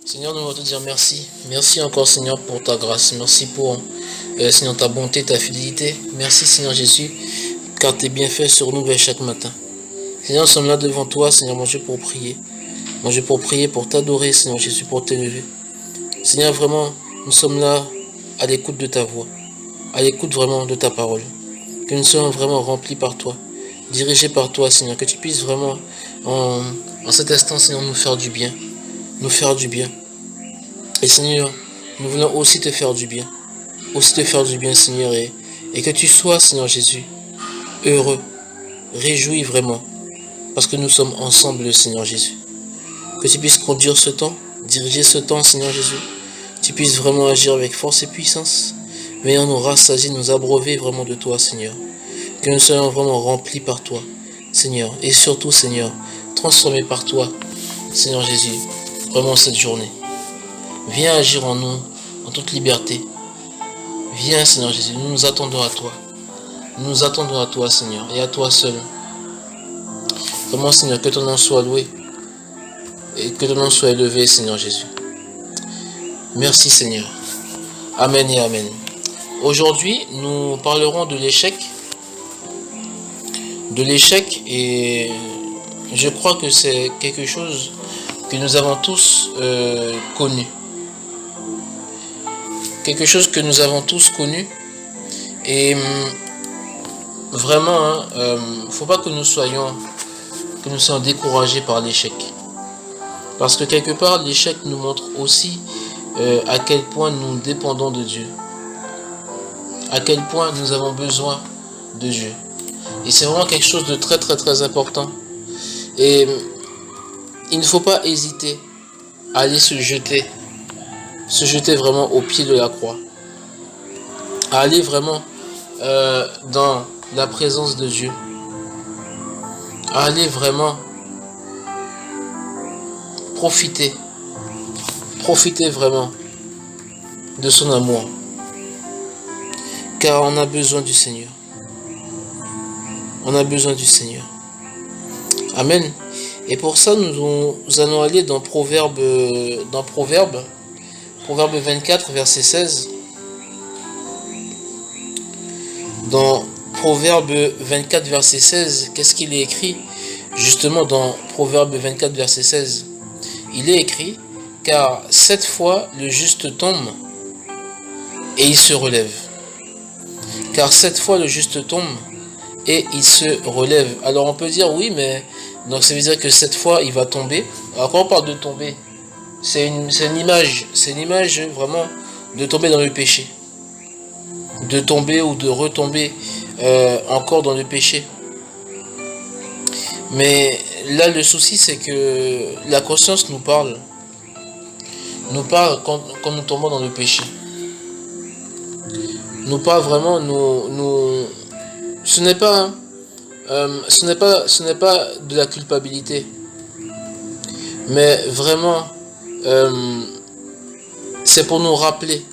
Seigneur, nous voulons te dire merci. Merci encore, Seigneur, pour ta grâce. Merci pour, Seigneur, ta bonté, ta fidélité. Merci, Seigneur Jésus, car tes bienfaits se renouvellent chaque matin. Seigneur, nous sommes là devant toi, Seigneur, mon Dieu, pour prier. Mon Dieu, pour prier, pour t'adorer, Seigneur Jésus, pour t'élever. Seigneur, vraiment, nous sommes là à l'écoute de ta voix, à l'écoute vraiment de ta parole. Que nous soyons vraiment remplis par toi, dirigés par toi, Seigneur. Que tu puisses vraiment, en cet instant, Seigneur, nous faire du bien. Nous faire du bien. Et Seigneur, nous voulons aussi te faire du bien. Aussi te faire du bien, Seigneur. Et que tu sois, Seigneur Jésus, heureux, réjoui vraiment. Parce que nous sommes ensemble, Seigneur Jésus. Que tu puisses conduire ce temps, diriger ce temps, Seigneur Jésus. Tu puisses vraiment agir avec force et puissance. Venir nous rassasier, nous abreuver vraiment de toi, Seigneur. Que nous soyons vraiment remplis par toi, Seigneur. Et surtout, Seigneur, transformés par toi, Seigneur Jésus, vraiment cette journée. Viens agir en nous, en toute liberté. Viens, Seigneur Jésus, nous nous attendons à toi. Nous nous attendons à toi, Seigneur, et à toi seul. Vraiment, Seigneur, que ton nom soit loué et que ton nom soit élevé, Seigneur Jésus. Merci, Seigneur. Amen et amen. Aujourd'hui, nous parlerons de l'échec. De l'échec, et je crois que c'est quelque chose que nous avons tous connu. Quelque chose que nous avons tous connu. Et vraiment, faut pas que nous soyons découragés par l'échec. Parce que quelque part, l'échec nous montre aussi à quel point nous dépendons de Dieu. À quel point nous avons besoin de Dieu. Et c'est vraiment quelque chose de très très très important. Et il ne faut pas hésiter à aller se jeter vraiment au pied de la croix. À aller vraiment dans la présence de Dieu. À aller vraiment profiter vraiment de son amour. Car on a besoin du Seigneur. On a besoin du Seigneur. Amen. Et pour ça, nous allons aller dans Proverbe 24, verset 16. Dans Proverbe 24, verset 16, qu'est-ce qu'il est écrit? Justement, dans Proverbe 24, verset 16, il est écrit: car 7 fois le juste tombe et il se relève. Car 7 fois le juste tombe et il se relève. Alors on peut dire oui, mais donc ça veut dire que 7 fois il va tomber. Alors quand on parle de tomber, c'est une image vraiment de tomber dans le péché. De tomber ou de retomber encore dans le péché. Mais là le souci c'est que la conscience nous parle quand nous tombons dans le péché. Nous parle vraiment, ce n'est pas de la culpabilité, mais vraiment c'est pour nous rappeler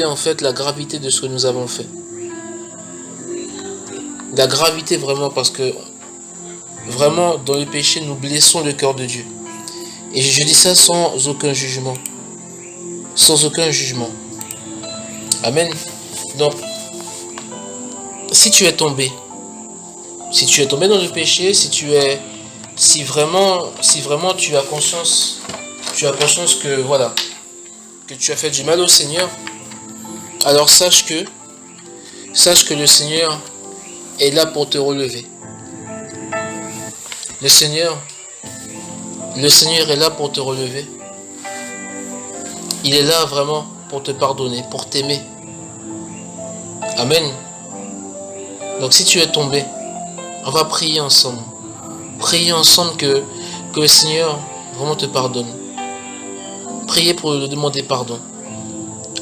en fait la gravité de ce que nous avons fait. La gravité vraiment, parce que vraiment dans le péché nous blessons le cœur de Dieu. Et je dis ça sans aucun jugement. Sans aucun jugement. Amen. Donc, si tu es tombé dans le péché, si vraiment tu as conscience que voilà, que tu as fait du mal au Seigneur, alors sache que le Seigneur est là pour te relever. Le Seigneur est là pour te relever. Il est là vraiment pour te pardonner, pour t'aimer. Amen. Donc si tu es tombé, on va prier ensemble. Prier ensemble que le Seigneur vraiment te pardonne. Priez pour lui demander pardon.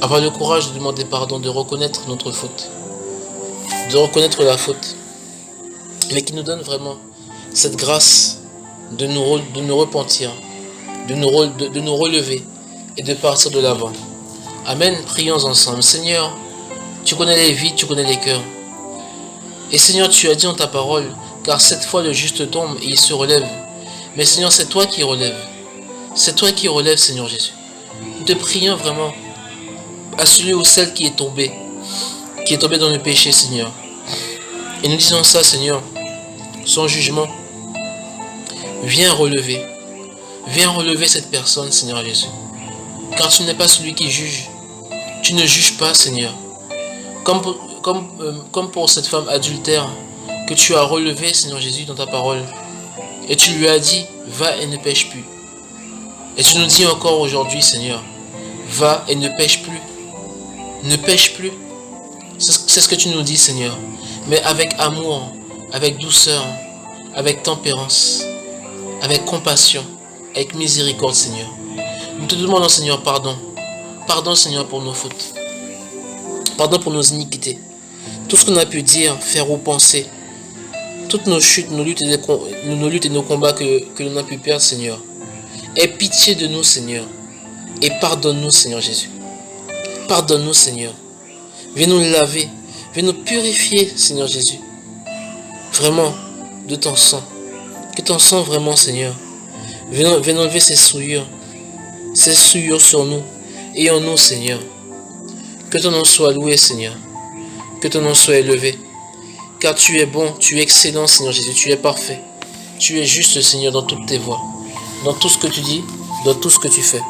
Avoir le courage de demander pardon, de reconnaître notre faute. De reconnaître la faute. Mais qui nous donne vraiment cette grâce de nous repentir, de nous relever et de partir de l'avant. Amen. Prions ensemble. Seigneur, tu connais les vies, tu connais les cœurs. Et Seigneur, tu as dit en ta parole, car 7 fois le juste tombe et il se relève. Mais Seigneur, c'est toi qui relèves. C'est toi qui relèves, Seigneur Jésus. Nous te prions vraiment à celui ou celle qui est tombé dans le péché, Seigneur. Et nous disons ça, Seigneur, son jugement. Viens relever cette personne, Seigneur Jésus. Car tu n'es pas celui qui juge. Tu ne juges pas, Seigneur. Comme pour cette femme adultère que tu as relevée, Seigneur Jésus, dans ta parole. Et tu lui as dit, va et ne pêche plus. Et tu nous dis encore aujourd'hui, Seigneur, va et ne pêche plus. Ne pêche plus. C'est ce que tu nous dis, Seigneur. Mais avec amour, avec douceur, avec tempérance, avec compassion, avec miséricorde, Seigneur. Nous te demandons, Seigneur, pardon. Pardon, Seigneur, pour nos fautes. Pardon pour nos iniquités. Tout ce qu'on a pu dire, faire ou penser. Toutes nos chutes, nos luttes et nos combats que l'on a pu perdre, Seigneur. Aie pitié de nous, Seigneur. Et pardonne-nous, Seigneur Jésus. Pardonne-nous, Seigneur. Viens nous laver. Viens nous purifier, Seigneur Jésus. Vraiment, de ton sang. Que ton sang, vraiment, Seigneur, viens enlever ces souillures sur nous et en nous, Seigneur. Que ton nom soit loué, Seigneur. Que ton nom soit élevé. Car tu es bon, tu es excellent, Seigneur Jésus. Tu es parfait. Tu es juste, Seigneur, dans toutes tes voies. Dans tout ce que tu dis, dans tout ce que tu fais.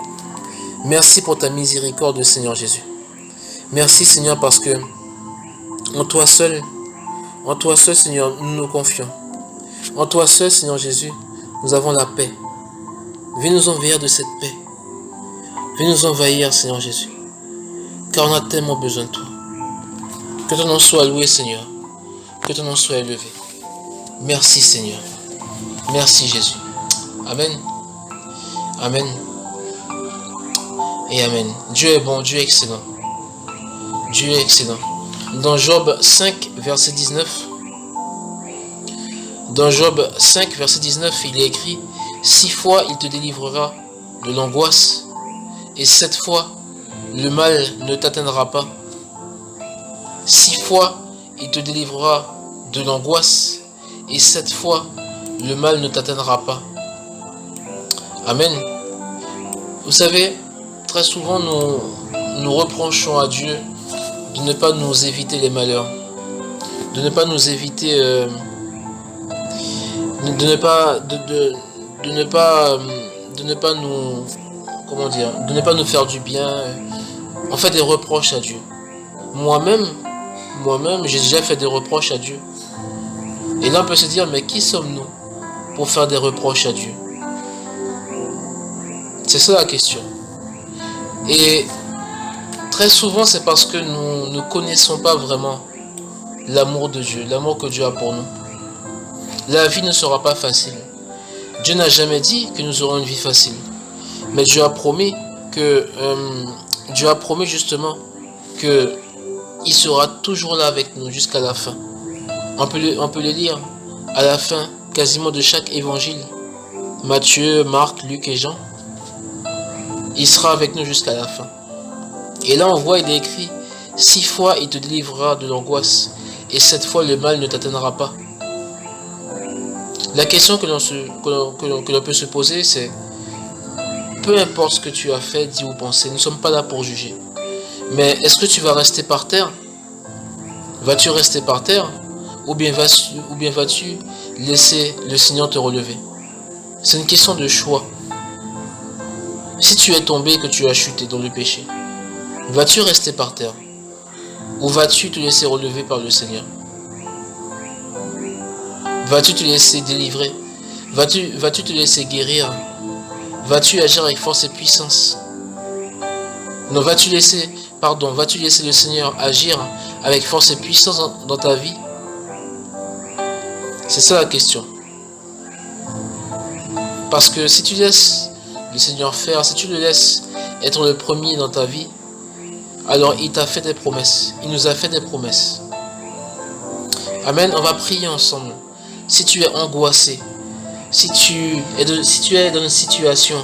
Merci pour ta miséricorde, Seigneur Jésus. Merci, Seigneur, parce que en toi seul, Seigneur, nous nous confions. En toi seul, Seigneur Jésus, nous avons la paix. Viens nous envahir de cette paix. Viens nous envahir, Seigneur Jésus. Car on a tellement besoin de toi. Que ton nom soit loué, Seigneur. Que ton nom soit élevé. Merci, Seigneur. Merci, Jésus. Amen. Amen. Et Amen. Dieu est bon, Dieu est excellent. Dieu est excellent. Dans Job 5, verset 19, dans Job 5, verset 19, il est écrit, 6 fois il te délivrera de l'angoisse, et 7 fois le mal ne t'atteindra pas. 6 fois il te délivrera de l'angoisse, et 7 fois le mal ne t'atteindra pas. Amen. Vous savez, très souvent nous reprochons à Dieu de ne pas nous éviter les malheurs, de ne pas nous éviter, de ne pas nous, comment dire, de ne pas nous faire du bien. On fait des reproches à Dieu. Moi-même, j'ai déjà fait des reproches à Dieu. Et là, on peut se dire, mais qui sommes-nous pour faire des reproches à Dieu? C'est ça la question. Et très souvent, c'est parce que nous ne connaissons pas vraiment l'amour de Dieu, l'amour que Dieu a pour nous. La vie ne sera pas facile. Dieu n'a jamais dit que nous aurons une vie facile. Mais Dieu a promis justement que il sera toujours là avec nous jusqu'à la fin. On peut le lire à la fin quasiment de chaque évangile. Matthieu, Marc, Luc et Jean. Il sera avec nous jusqu'à la fin. Et là on voit, il est écrit, 6 fois il te délivrera de l'angoisse, et 7 fois le mal ne t'atteindra pas. La question que l'on peut se poser, c'est, peu importe ce que tu as fait, dit ou pensé, nous ne sommes pas là pour juger. Mais est-ce que tu vas rester par terre? Vas-tu rester par terre? Ou bien vas-tu laisser le Seigneur te relever? C'est une question de choix. Si tu es tombé et que tu as chuté dans le péché, vas-tu rester par terre? Ou vas-tu te laisser relever par le Seigneur? Vas-tu te laisser délivrer? Vas-tu te laisser guérir? Vas-tu agir avec force et puissance? Non, vas-tu laisser le Seigneur agir avec force et puissance dans ta vie? C'est ça la question. Parce que si tu laisses le Seigneur faire, si tu le laisses être le premier dans ta vie, alors il t'a fait des promesses. Il nous a fait des promesses. Amen. On va prier ensemble. Si tu es angoissé, si tu es dans une situation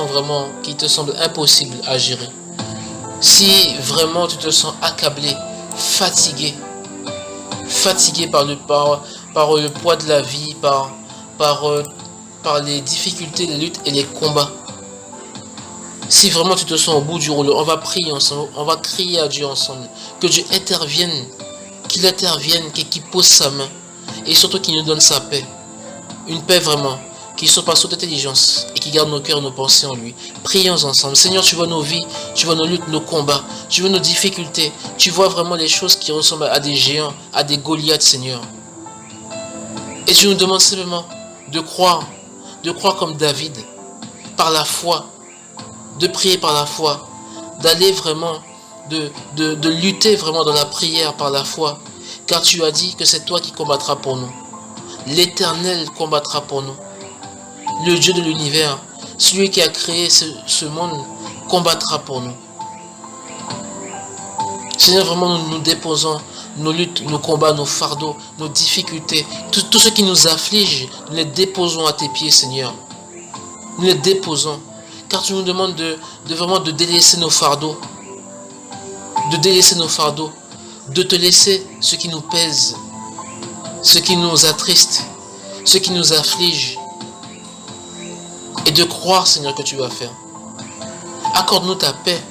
vraiment qui te semble impossible à gérer, si vraiment tu te sens accablé, fatigué par le poids de la vie, par par les difficultés, les luttes et les combats. Si vraiment tu te sens au bout du rouleau, on va prier ensemble, on va crier à Dieu ensemble. Que Dieu intervienne, qu'il pose sa main et surtout qu'il nous donne sa paix. Une paix vraiment qui surpasse toute intelligence et qui garde nos cœurs et nos pensées en lui. Prions ensemble. Seigneur, tu vois nos vies, tu vois nos luttes, nos combats, tu vois nos difficultés, tu vois vraiment les choses qui ressemblent à des géants, à des Goliaths, Seigneur. Et tu nous demandes simplement de croire comme David, par la foi, de prier par la foi, d'aller vraiment, de lutter vraiment dans la prière par la foi, car tu as dit que c'est toi qui combattras pour nous. L'Éternel combattra pour nous. Le Dieu de l'univers, celui qui a créé ce monde, combattra pour nous. Seigneur, vraiment nous déposons nos luttes, nos combats, nos fardeaux, nos difficultés, tout ce qui nous afflige, nous les déposons à tes pieds, Seigneur. Nous les déposons, car tu nous demandes vraiment de délaisser nos fardeaux, de te laisser ce qui nous pèse, ce qui nous attriste, ce qui nous afflige, et de croire, Seigneur, que tu vas faire. Accorde-nous ta paix,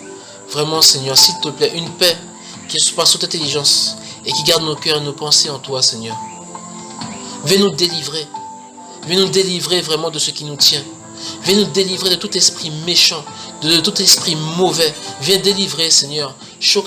vraiment, Seigneur, s'il te plaît, une paix qui surpasse toute intelligence et qui garde nos cœurs et nos pensées en toi, Seigneur. Viens nous délivrer vraiment de ce qui nous tient. Viens nous délivrer de tout esprit méchant, de tout esprit mauvais. Viens délivrer, Seigneur. Prions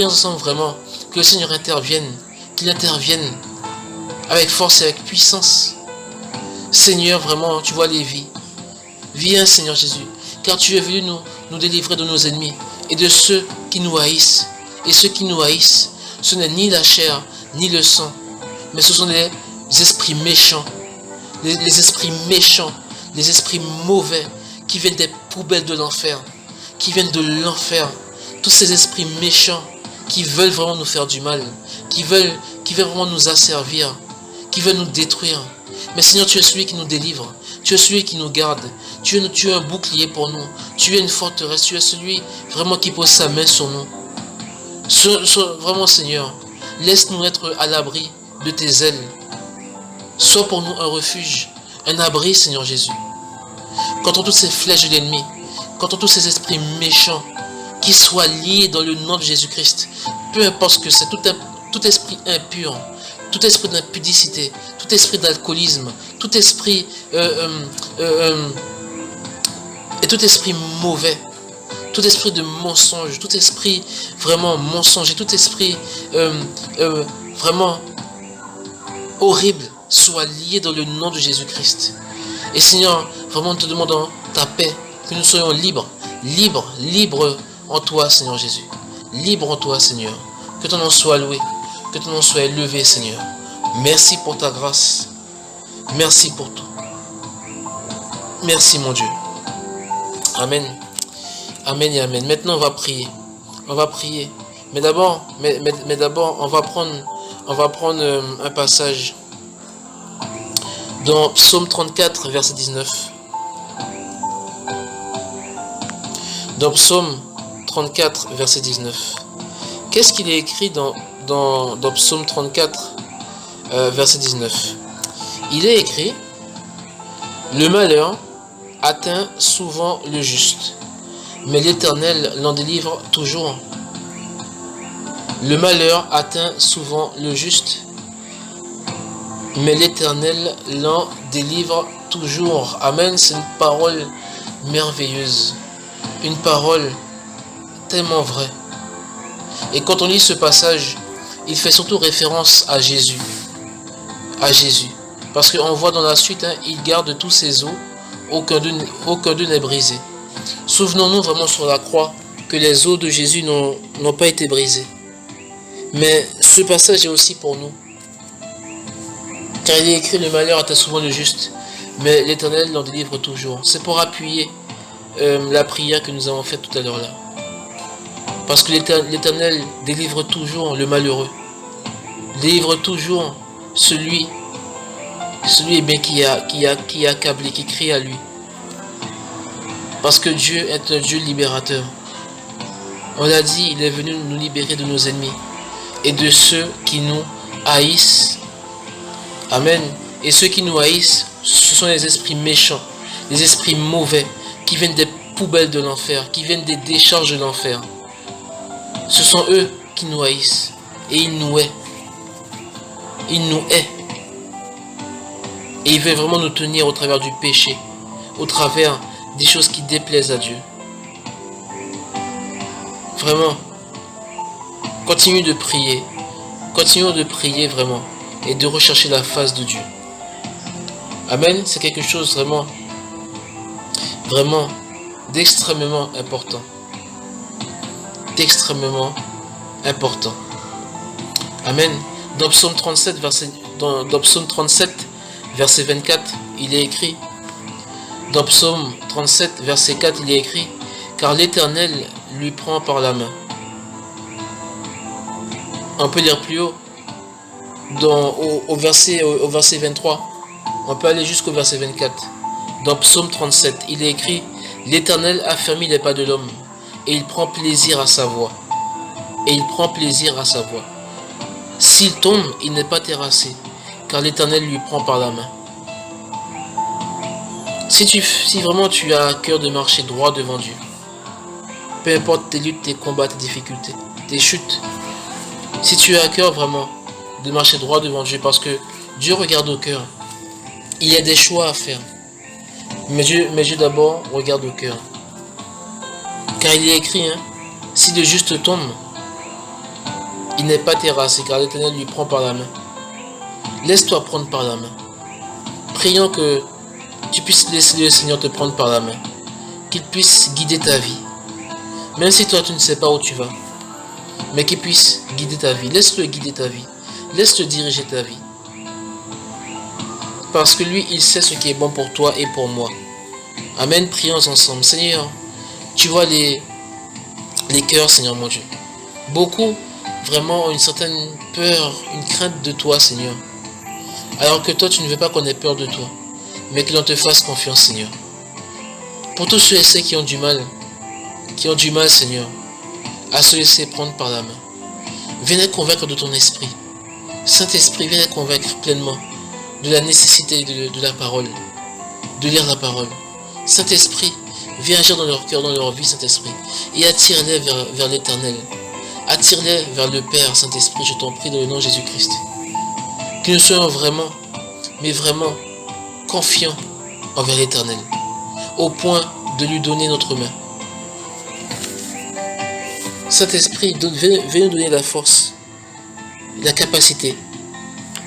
ensemble vraiment que le Seigneur intervienne, qu'il intervienne avec force et avec puissance. Seigneur, vraiment, tu vois les vies. Viens, Seigneur Jésus, car tu es venu nous délivrer de nos ennemis et de ceux qui nous haïssent. Et ceux qui nous haïssent, ce n'est ni la chair, ni le sang, mais ce sont les esprits méchants, les esprits méchants, les esprits mauvais qui viennent des poubelles de l'enfer, qui viennent de l'enfer. Tous ces esprits méchants qui veulent vraiment nous faire du mal, qui veulent vraiment nous asservir, qui veulent nous détruire. Mais Seigneur, tu es celui qui nous délivre, tu es celui qui nous garde, tu es un bouclier pour nous, tu es une forteresse, tu es celui vraiment qui pose sa main sur nous. Vraiment, Seigneur, laisse-nous être à l'abri de tes ailes. Sois pour nous un refuge, un abri, Seigneur Jésus. Contre toutes ces flèches de l'ennemi, contre tous ces esprits méchants, qui soient liés dans le nom de Jésus-Christ. Peu importe ce que c'est, tout esprit impur, tout esprit d'impudicité, tout esprit d'alcoolisme, tout esprit et tout esprit mauvais, tout esprit de mensonge, tout esprit vraiment mensonger, tout esprit vraiment horrible soit lié dans le nom de Jésus-Christ. Et Seigneur, vraiment nous te demandons ta paix, que nous soyons libres en toi, Seigneur Jésus. Libre en toi, Seigneur. Que ton nom soit loué, que ton nom soit élevé, Seigneur. Merci pour ta grâce. Merci pour tout. Merci, mon Dieu. Amen. Amen et amen. Maintenant, on va prier. On va prier. Mais d'abord, on va prendre un passage dans Psaume 34, verset 19. Dans Psaume 34, verset 19. Qu'est-ce qu'il est écrit dans Psaume 34, verset 19? Il est écrit: le malheur atteint souvent le juste, mais l'Éternel l'en délivre toujours. Le malheur atteint souvent le juste, mais l'Éternel l'en délivre toujours. Amen. C'est une parole merveilleuse, une parole tellement vraie. Et quand on lit ce passage, il fait surtout référence à Jésus. À Jésus. Parce qu'on voit dans la suite, il garde tous ses os, aucun d'eux n'est brisé. Souvenons-nous vraiment sur la croix que les os de Jésus n'ont pas été brisés. Mais ce passage est aussi pour nous. Car il est écrit: le malheur atteint souvent le juste, mais l'Éternel l'en délivre toujours. C'est pour appuyer la prière que nous avons faite tout à l'heure là. Parce que l'Éternel délivre toujours le malheureux. Délivre toujours celui qui est accablé, qui crie à lui. Parce que Dieu est un Dieu libérateur. On l'a dit, il est venu nous libérer de nos ennemis et de ceux qui nous haïssent. Amen. Et ceux qui nous haïssent, ce sont les esprits méchants, les esprits mauvais, qui viennent des poubelles de l'enfer, qui viennent des décharges de l'enfer. Ce sont eux qui nous haïssent. Et ils nous haïssent. Ils nous haïssent. Et ils veulent vraiment nous tenir au travers du péché, au travers des choses qui déplaisent à Dieu. Vraiment, continue de prier. Continuons de prier vraiment et de rechercher la face de Dieu. Amen. C'est quelque chose vraiment d'extrêmement important. D'extrêmement important. Amen. Dans Psaume 37, verset 24, il est écrit, dans Psaume 37, verset 4, il est écrit, car l'Éternel lui prend par la main. On peut lire plus haut, au verset 23, on peut aller jusqu'au verset 24. Dans Psaume 37, il est écrit, l'Éternel affermit les pas de l'homme, et il prend plaisir à sa voix. Et il prend plaisir à sa voix. S'il tombe, il n'est pas terrassé, car l'Éternel lui prend par la main. Si vraiment tu as à cœur de marcher droit devant Dieu, peu importe tes luttes, tes combats, tes difficultés, tes chutes, si tu as à cœur vraiment de marcher droit devant Dieu, parce que Dieu regarde au cœur, il y a des choix à faire, mais Dieu d'abord regarde au cœur, car il est écrit, si le juste tombe, il n'est pas terrassé, car l'Éternel lui prend par la main. Laisse-toi prendre par la main. Prions que tu puisses laisser le Seigneur te prendre par la main, qu'il puisse guider ta vie, même si toi tu ne sais pas où tu vas, mais qu'il puisse guider ta vie. Laisse-le guider ta vie, laisse-le diriger ta vie, parce que lui il sait ce qui est bon pour toi et pour moi. Amen. Prions ensemble. Seigneur, tu vois les cœurs, Seigneur mon Dieu. Beaucoup vraiment ont une certaine peur, une crainte de toi, Seigneur, alors que toi tu ne veux pas qu'on ait peur de toi, mais que l'on te fasse confiance, Seigneur. Pour tous ceux et celles qui ont du mal, Seigneur, à se laisser prendre par la main, viens les convaincre de ton esprit. Saint-Esprit, viens les convaincre pleinement de la nécessité de la parole, de lire la parole. Saint-Esprit, viens agir dans leur cœur, dans leur vie, Saint-Esprit, et attire-les vers l'Éternel. Attire-les vers le Père, Saint-Esprit, je t'en prie dans le nom de Jésus-Christ. Que nous soyons vraiment, mais vraiment, confiants envers l'Éternel, au point de lui donner notre main. Saint-Esprit, viens nous donner la force, la capacité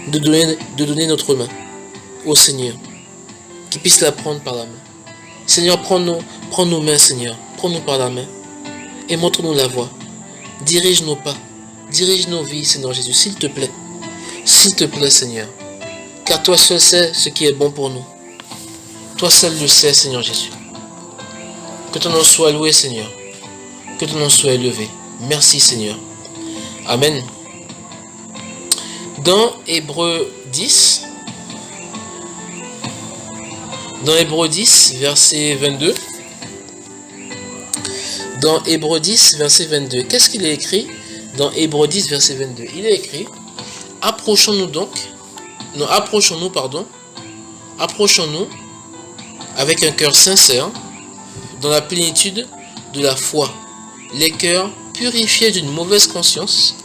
de donner notre main au Seigneur, qu'il puisse la prendre par la main. Seigneur, prends nos mains, Seigneur, prends-nous par la main et montre-nous la voie. Dirige nos pas, dirige nos vies, Seigneur Jésus, s'il te plaît, Seigneur, car toi seul sais ce qui est bon pour nous. Toi seul le sais, Seigneur Jésus. Que ton nom soit loué, Seigneur, que ton nom soit élevé. Merci, Seigneur. Amen. Dans Hébreux 10, verset 22, dans Hébreux 10, verset 22, qu'est-ce qu'il est écrit dans Hébreux 10, verset 22? Il est écrit, approchons-nous avec un cœur sincère, dans la plénitude de la foi, les cœurs purifiés d'une mauvaise conscience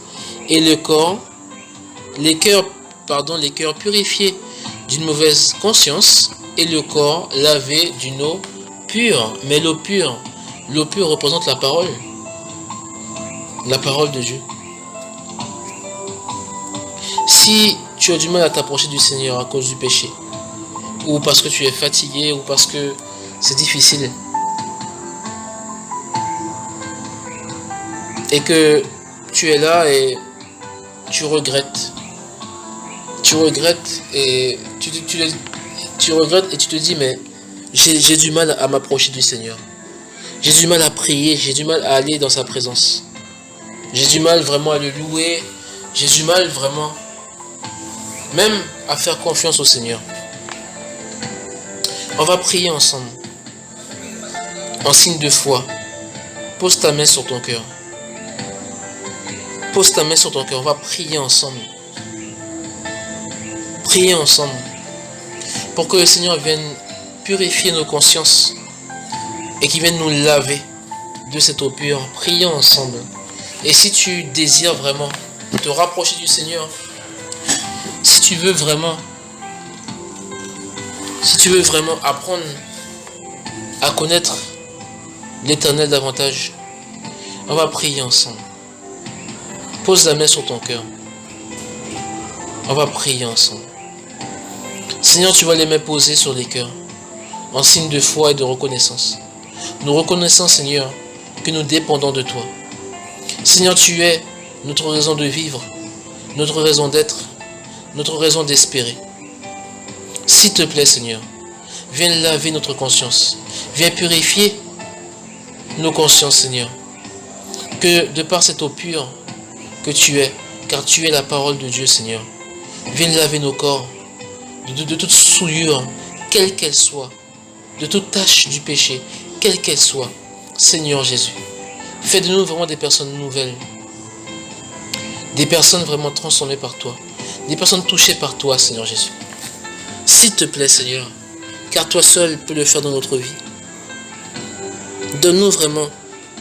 et les cœurs purifiés d'une mauvaise conscience et le corps lavé d'une eau pure. Mais l'eau pure représente la parole de Dieu. Si tu as du mal à t'approcher du Seigneur à cause du péché, ou parce que tu es fatigué, ou parce que c'est difficile, et que tu es là et tu regrettes et tu regrettes et tu te dis, mais j'ai du mal à m'approcher du Seigneur, j'ai du mal à prier, j'ai du mal à aller dans sa présence, j'ai du mal vraiment à le louer, j'ai du mal vraiment même à faire confiance au Seigneur. On va prier ensemble. en signe de foi, pose ta main sur ton cœur. Pose ta main sur ton cœur. On va prier ensemble. Prier ensemble. Pour que le Seigneur vienne purifier nos consciences. Et qu'il vienne nous laver de cette eau pure. Prions ensemble. Et si tu désires vraiment te rapprocher du Seigneur, si tu veux vraiment apprendre à connaître l'Éternel davantage, on va prier ensemble. Pose la main sur ton cœur. On va prier ensemble. Seigneur, tu vas les mains posées sur les cœurs, en signe de foi et de reconnaissance. Nous reconnaissons, Seigneur, que nous dépendons de toi. Seigneur, tu es notre raison de vivre, notre raison d'être, notre raison d'espérer. S'il te plaît, Seigneur, viens laver notre conscience. Viens purifier nos consciences, Seigneur. Que de par cette eau pure que tu es, car tu es la parole de Dieu, Seigneur, viens laver nos corps de toute souillure, quelle qu'elle soit, de toute tâche du péché, quelle qu'elle soit. Seigneur Jésus, fais de nous vraiment des personnes nouvelles, des personnes vraiment transformées par toi, des personnes touchées par toi, Seigneur Jésus. S'il te plaît, Seigneur, car toi seul peux le faire dans notre vie. Donne-nous vraiment,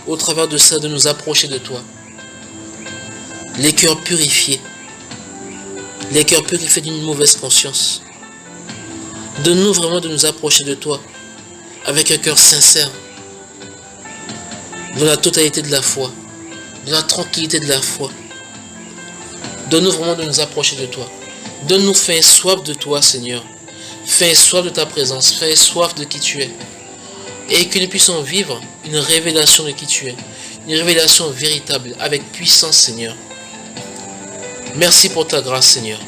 au travers de ça, de nous approcher de toi. Les cœurs purifiés d'une mauvaise conscience. Donne-nous vraiment de nous approcher de toi avec un cœur sincère, dans la totalité de la foi, dans la tranquillité de la foi. Donne-nous vraiment de nous approcher de toi. Donne-nous faim et soif de toi, Seigneur. Faim et soif de ta présence, faim et soif de qui tu es. Et que nous puissions vivre une révélation de qui tu es. Une révélation véritable, avec puissance, Seigneur. Merci pour ta grâce, Seigneur.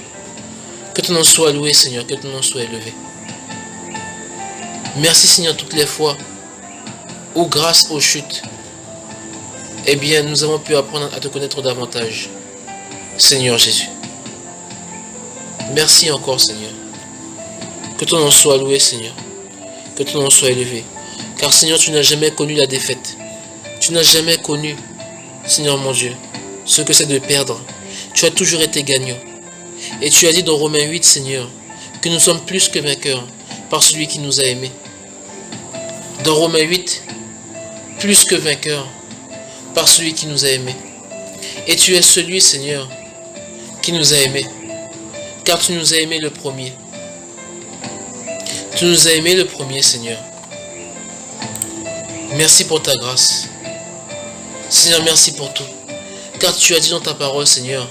Que ton nom soit loué, Seigneur, que ton nom soit élevé. Merci, Seigneur, toutes les fois où, grâce aux chutes, eh bien, nous avons pu apprendre à te connaître davantage. Seigneur Jésus. Merci encore, Seigneur. Que ton nom soit loué, Seigneur. Que ton nom soit élevé. Car, Seigneur, tu n'as jamais connu la défaite. Tu n'as jamais connu, Seigneur mon Dieu, ce que c'est de perdre. Tu as toujours été gagnant. Et tu as dit dans Romains 8, Seigneur, que nous sommes plus que vainqueurs par celui qui nous a aimés. Dans Romains 8, plus que vainqueurs par celui qui nous a aimés. Et tu es celui, Seigneur, qui nous a aimés. Car tu nous as aimés le premier. Tu nous as aimés le premier, Seigneur. Merci pour ta grâce. Seigneur, merci pour tout. Car tu as dit dans ta parole, Seigneur,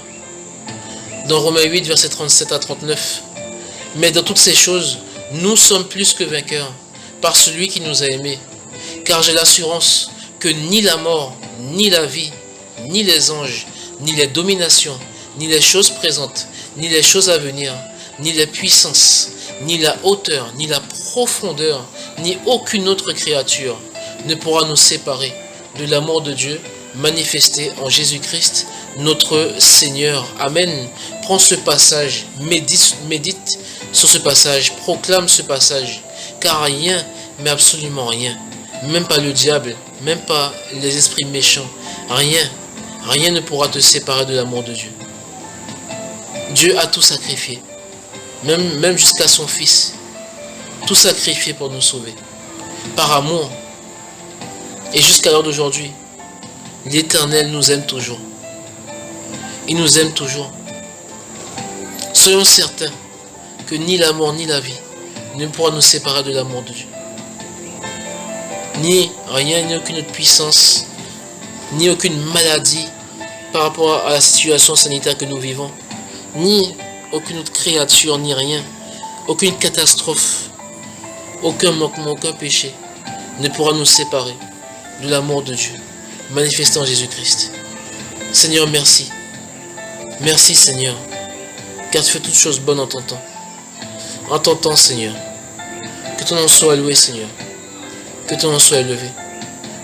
dans Romains 8, versets 37 à 39, mais dans toutes ces choses, nous sommes plus que vainqueurs par celui qui nous a aimés. Car j'ai l'assurance que ni la mort, ni la vie, ni les anges, ni les dominations, ni les choses présentes, ni les choses à venir, ni les puissances, ni la hauteur, ni la profondeur, ni aucune autre créature ne pourra nous séparer de l'amour de Dieu manifesté en Jésus-Christ, notre Seigneur. Amen. Prends ce passage, médite sur ce passage, proclame ce passage, car rien, mais absolument rien, même pas le diable, même pas les esprits méchants, rien ne pourra te séparer de l'amour de Dieu. Dieu a tout sacrifié, même jusqu'à son Fils, tout sacrifié pour nous sauver, par amour. Et jusqu'à l'heure d'aujourd'hui, l'Éternel nous aime toujours. Il nous aime toujours. Soyons certains que ni la mort ni la vie ne pourra nous séparer de l'amour de Dieu. Ni rien, ni aucune autre puissance, ni aucune maladie par rapport à la situation sanitaire que nous vivons, ni aucune autre créature, ni rien, aucune catastrophe, aucun manquement, aucun péché ne pourra nous séparer de l'amour de Dieu manifesté en Jésus-Christ. Seigneur, merci. Merci, Seigneur, car tu fais toutes choses bonnes en ton temps. En ton temps, Seigneur. Que ton nom soit loué, Seigneur. Que ton nom soit élevé.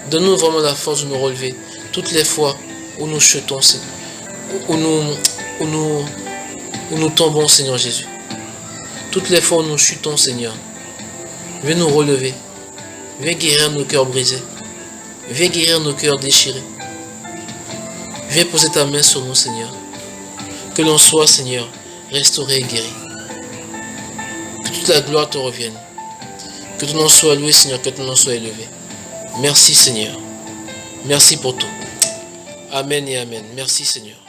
Donne-nous vraiment la force de nous relever toutes les fois où nous chutons, où nous tombons, Seigneur Jésus. Toutes les fois où nous chutons, Seigneur. Viens nous relever. Viens guérir nos cœurs brisés. Viens guérir nos cœurs déchirés. Viens poser ta main sur nous, Seigneur. Que l'on soit, Seigneur, restauré et guéri. Que toute la gloire te revienne. Que ton nom soit loué, Seigneur, que ton nom soit élevé. Merci, Seigneur. Merci pour tout. Amen et amen. Merci, Seigneur.